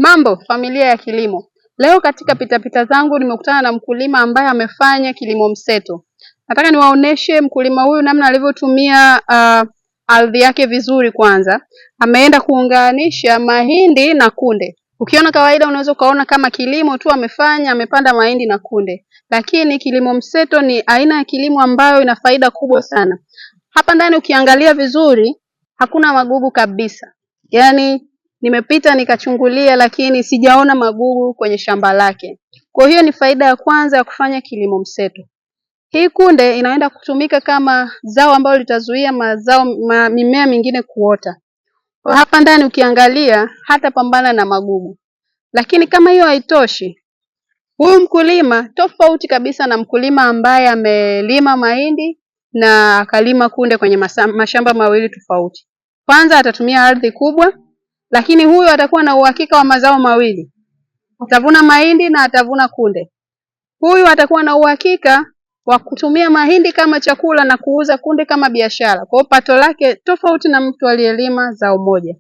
Mambo, familia ya kilimo. Leo katika pitapita zangu nimekutana na mkulima ambaye amefanya kilimo mseto. Nataka niwaoneshe mkulima huyu namna alivyotumia ardhi yake vizuri kwanza. Ameenda kuunganisha mahindi na kunde. Ukiona kawaida unaweza ukaona kama kilimo tu amepanda mahindi na kunde. Lakini kilimo mseto ni aina ya kilimo ambayo ina faida kubwa sana. Hapa ndani ukiangalia vizuri hakuna magugu kabisa. Yaani nimepita nikachungulia lakini sijaona magugu kwenye shamba lake. Kwa hiyo ni faida ya kwanza ya kufanya kilimo mseto. Hii kunde inaenda kutumika kama zao ambalo litazuia mimea mingine kuota. Kwa hapa ndani ukiangalia hata pambana na magugu. Lakini kama hiyo haitoshi, huyu mkulima tofauti kabisa na mkulima ambaye amelima mahindi na akalima kunde kwenye mashamba mawili tofauti. Kwanza atatumia ardhi kubwa, lakini huyu atakuwa na uhakika wa mazao mawili. Atavuna mahindi na atavuna kunde. Huyu atakuwa na uhakika wa kutumia mahindi kama chakula na kuuza kunde kama biashara. Kwa hiyo pato lake tofauti na mtu aliyelima zao moja.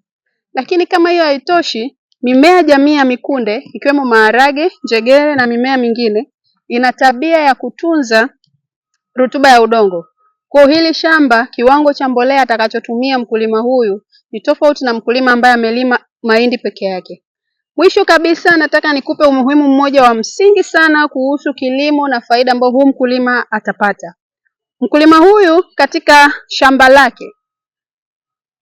Lakini kama hiyo haitoshi, mimea jamii ya mikunde ikiwemo maharage, njegere na mimea mingine ina tabia ya kutunza rutuba ya udongo. Kwa hili shamba kiwango cha mbolea atakachotumia mkulima huyu ni tofauti na mkulima ambaye amelima mahindi peke yake. Mwisho kabisa nataka nikupe umuhimu mmoja wa msingi sana kuhusu kilimo na faida ambayo huyu mkulima atapata. Mkulima huyu katika shamba lake,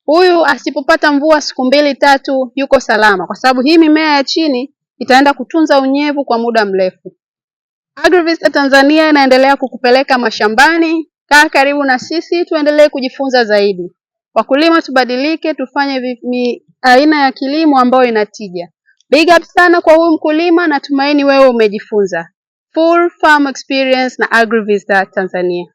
huyu asipopata mvua siku 2-3 yuko salama, kwa sababu hii mimea ya chini itaenda kutunza unyevu kwa muda mrefu. AgriVista Tanzania inaendelea kukupeleka mashambani. Kaa karibu na sisi tuendelee kujifunza zaidi. Wakulima tubadilike, tufanye aina ya kilimo ambayo inatija. Big up sana kwa huyu mkulima, natumaini wewe umejifunza. Full Farm Experience na AgriVista Tanzania.